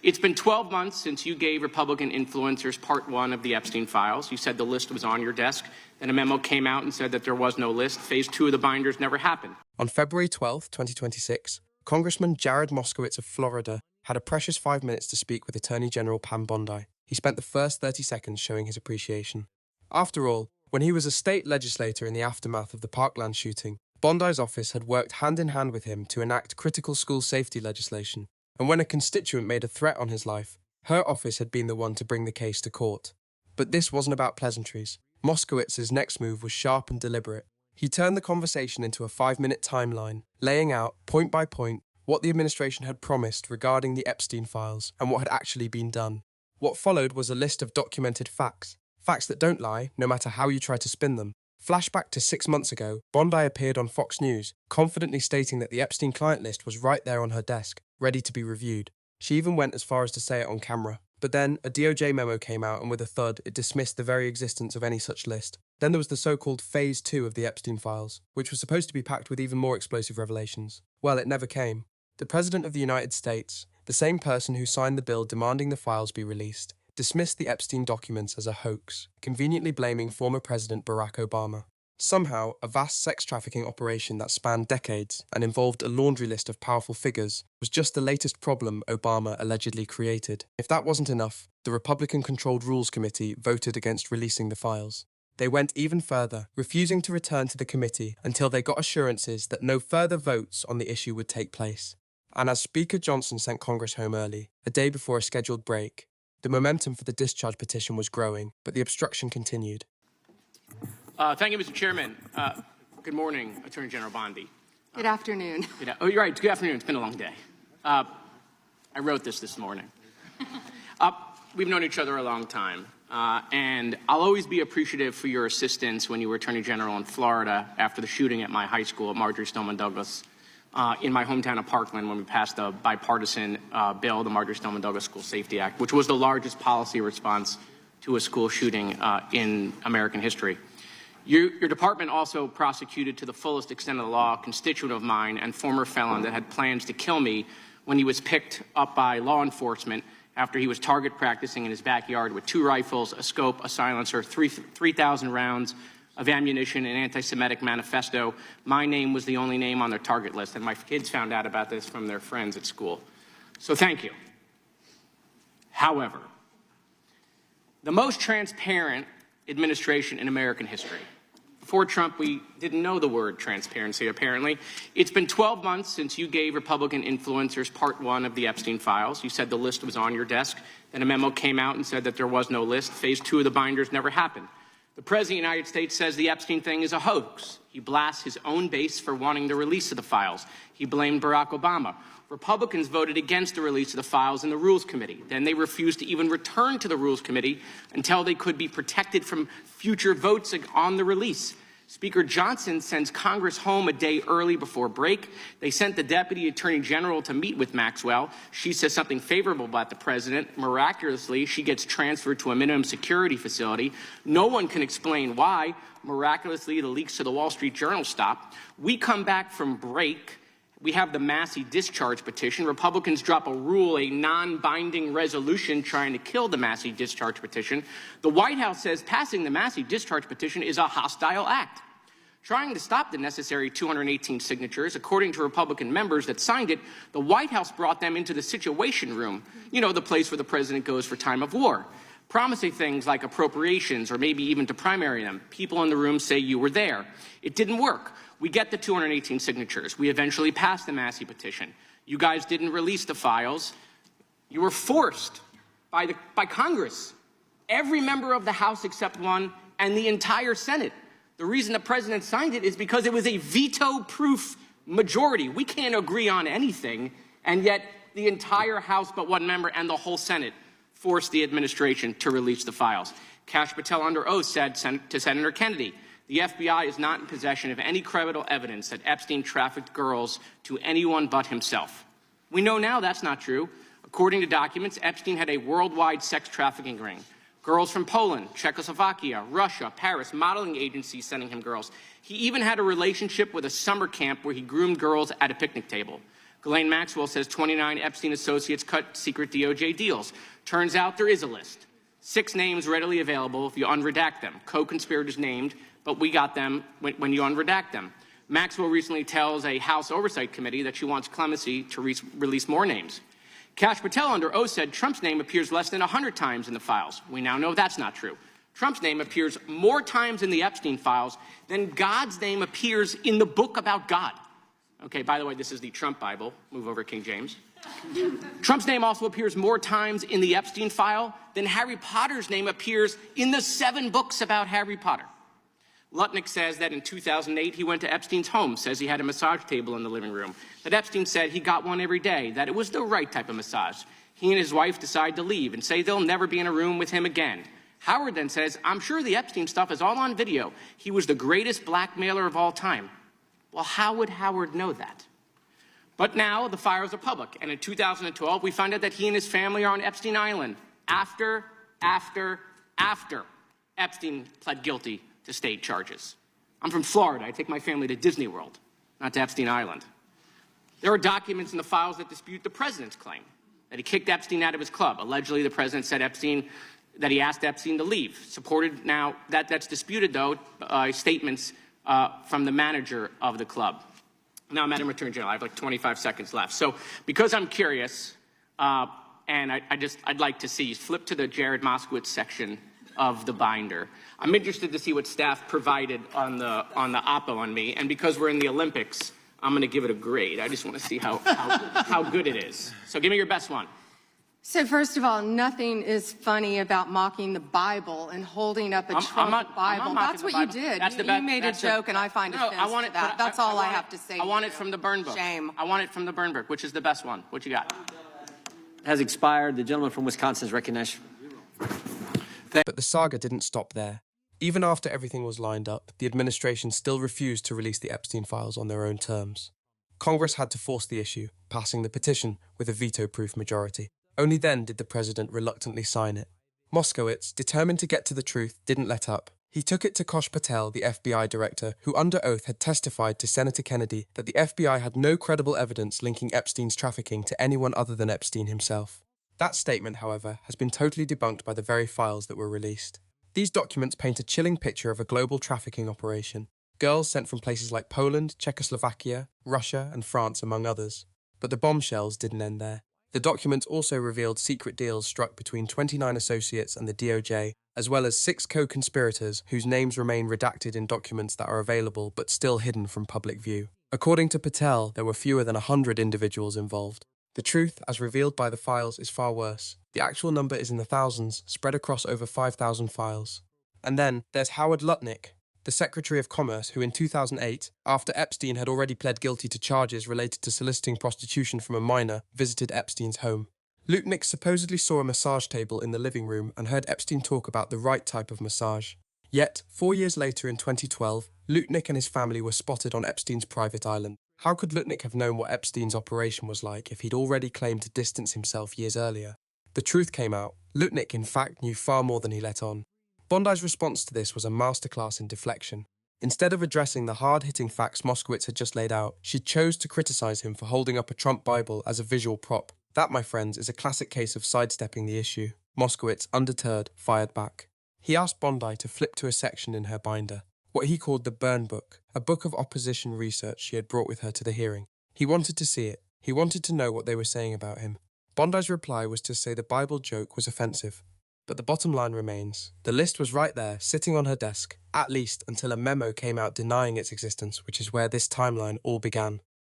It's been 12 months since you gave Republican influencers part one of the Epstein files. You said the list was on your desk. Then a memo came out and said that there was no list. Phase 2 of the binders never happened. On February 12, 2026, Congressman Jared Moskowitz of Florida had a precious 5 minutes to speak with Attorney General Pam Bondi. He spent the first 30 seconds showing his appreciation. After all, when he was a state legislator in the aftermath of the Parkland shooting, Bondi's office had worked hand in hand with him to enact critical school safety legislation. And when a constituent made a threat on his life, her office had been the one to bring the case to court. But this wasn't about pleasantries. Moskowitz's next move was sharp and deliberate. He turned the conversation into a 5-minute timeline, laying out, point by point, what the administration had promised regarding the Epstein files and what had actually been done. What followed was a list of documented facts. Facts that don't lie, no matter how you try to spin them. Flashback to 6 months ago, Bondi appeared on Fox News, confidently stating that the Epstein client list was right there on her desk, ready to be reviewed. She even went as far as to say it on camera. But then, a DOJ memo came out and with a thud, it dismissed the very existence of any such list. Then there was the so-called Phase 2 of the Epstein files, which was supposed to be packed with even more explosive revelations. Well, it never came. The President of the United States, the same person who signed the bill demanding the files be released, dismissed the Epstein documents as a hoax, conveniently blaming former President Barack Obama. Somehow, a vast sex trafficking operation that spanned decades and involved a laundry list of powerful figures was just the latest problem Obama allegedly created. If that wasn't enough, the Republican-controlled Rules Committee voted against releasing the files. They went even further, refusing to return to the committee until they got assurances that no further votes on the issue would take place. And as Speaker Johnson sent Congress home early, a day before a scheduled break, the momentum for the discharge petition was growing, but the obstruction continued. Thank you, Mr. Chairman. Good morning, Attorney General Bondi. Good afternoon. Oh, you're right. Good afternoon. It's been a long day. I wrote this morning. We've known each other a long time, and I'll always be appreciative for your assistance when you were Attorney General in Florida after the shooting at my high school at Marjory Stoneman Douglas in my hometown of Parkland when we passed a bipartisan bill, the Marjory Stoneman Douglas School Safety Act, which was the largest policy response to a school shooting in American history. Your department also prosecuted to the fullest extent of the law a constituent of mine and former felon that had plans to kill me when he was picked up by law enforcement after he was target practicing in his backyard with 2 rifles, a scope, a silencer, 3,000 rounds of ammunition, an anti-Semitic manifesto. My name was the only name on their target list, and my kids found out about this from their friends at school. So thank you. However, the most transparent administration in American history. Before Trump, we didn't know the word transparency, apparently. It's been 12 months since you gave Republican influencers part one of the Epstein files. You said the list was on your desk. Then a memo came out and said that there was no list. Phase 2 of the binders never happened. The President of the United States says the Epstein thing is a hoax. He blasts his own base for wanting the release of the files. He blamed Barack Obama. Republicans voted against the release of the files in the Rules Committee. Then they refused to even return to the Rules Committee until they could be protected from future votes on the release. Speaker Johnson sends Congress home a day early before break. They sent the Deputy Attorney General to meet with Maxwell. She says something favorable about the president. Miraculously, she gets transferred to a minimum security facility. No one can explain why. Miraculously, the leaks to the Wall Street Journal stop. We come back from break. We have the Massey discharge petition. Republicans drop a rule, a non-binding resolution trying to kill the Massey discharge petition. The White House says passing the Massey discharge petition is a hostile act. Trying to stop the necessary 218 signatures, according to Republican members that signed it, the White House brought them into the Situation Room, you know, the place where the president goes for time of war, promising things like appropriations or maybe even to primary them. People in the room say you were there. It didn't work. We get the 218 signatures. We eventually passed the Massey petition. You guys didn't release the files. You were forced by Congress, every member of the House except one, and the entire Senate. The reason the president signed it is because it was a veto-proof majority. We can't agree on anything, and yet the entire House but one member and the whole Senate forced the administration to release the files. Kash Patel under oath said to Senator Kennedy, the FBI is not in possession of any credible evidence that Epstein trafficked girls to anyone but himself. We know now that's not true. According to documents, Epstein had a worldwide sex trafficking ring. Girls from Poland, Czechoslovakia, Russia, Paris, modeling agencies sending him girls. He even had a relationship with a summer camp where he groomed girls at a picnic table. Ghislaine Maxwell says 29 Epstein associates cut secret DOJ deals. Turns out there is a list. 6 names readily available if you unredact them. Co-conspirators named, but we got them when you unredact them. Maxwell recently tells a House Oversight Committee that she wants clemency to release more names. Kash Patel under oath said Trump's name appears less than 100 times in the files. We now know that's not true. Trump's name appears more times in the Epstein files than God's name appears in the book about God. Okay, by the way, this is the Trump Bible. Move over, King James. Trump's name also appears more times in the Epstein file than Harry Potter's name appears in the 7 books about Harry Potter. Lutnick says that in 2008 he went to Epstein's home, says he had a massage table in the living room, that Epstein said he got one every day, that it was the right type of massage. He and his wife decide to leave and say they'll never be in a room with him again. Howard then says, I'm sure the Epstein stuff is all on video. He was the greatest blackmailer of all time. Well, how would Howard know that? But now the files are public, and in 2012 we find out that he and his family are on Epstein Island after Epstein pled guilty to state charges. I'm from Florida. I take my family to Disney World, not to Epstein Island. There are documents in the files that dispute the president's claim that he kicked Epstein out of his club. Allegedly, the president said that he asked Epstein to leave. Supported now, that's disputed, though, statements from the manager of the club. Now, Madam Attorney General, I have like 25 seconds left. So because I'm curious, and I'd like to see, flip to the Jared Moskowitz section of the binder. I'm interested to see what staff provided on the oppo on me, and because we're in the Olympics, I'm going to give it a grade. I just want to see how good it is. So give me your best one. So first of all, nothing is funny about mocking the Bible and holding up a Trump Bible. That's what you did. You made a joke, and I find offense to that. That's all I have to say. I want it from the burn book. Shame. I want it from the burn book. Which is the best one? What you got? Has expired. The gentleman from Wisconsin is recognized. But the saga didn't stop there. Even after everything was lined up, the administration still refused to release the Epstein files on their own terms. Congress had to force the issue, passing the petition with a veto-proof majority. Only then did the president reluctantly sign it. Moskowitz, determined to get to the truth, didn't let up. He took it to Kash Patel, the FBI director, who under oath had testified to Senator Kennedy that the FBI had no credible evidence linking Epstein's trafficking to anyone other than Epstein himself. That statement, however, has been totally debunked by the very files that were released. These documents paint a chilling picture of a global trafficking operation. Girls sent from places like Poland, Czechoslovakia, Russia and France, among others. But the bombshells didn't end there. The documents also revealed secret deals struck between 29 associates and the DOJ, as well as 6 co-conspirators whose names remain redacted in documents that are available but still hidden from public view. According to Patel, there were fewer than 100 individuals involved. The truth, as revealed by the files, is far worse. The actual number is in the thousands, spread across over 5,000 files. And then there's Howard Lutnick, the Secretary of Commerce, who in 2008, after Epstein had already pled guilty to charges related to soliciting prostitution from a minor, visited Epstein's home. Lutnick supposedly saw a massage table in the living room and heard Epstein talk about the right type of massage. Yet, 4 years later in 2012, Lutnick and his family were spotted on Epstein's private island. How could Lutnick have known what Epstein's operation was like if he'd already claimed to distance himself years earlier? The truth came out. Lutnick, in fact, knew far more than he let on. Bondi's response to this was a masterclass in deflection. Instead of addressing the hard-hitting facts Moskowitz had just laid out, she chose to criticize him for holding up a Trump Bible as a visual prop. That, my friends, is a classic case of sidestepping the issue. Moskowitz, undeterred, fired back. He asked Bondi to flip to a section in her binder, what he called the burn book, a book of opposition research she had brought with her to the hearing. He wanted to see it. He wanted to know what they were saying about him. Bondi's reply was to say the Bible joke was offensive. But the bottom line remains. The list was right there, sitting on her desk, at least until a memo came out denying its existence, which is where this timeline all began.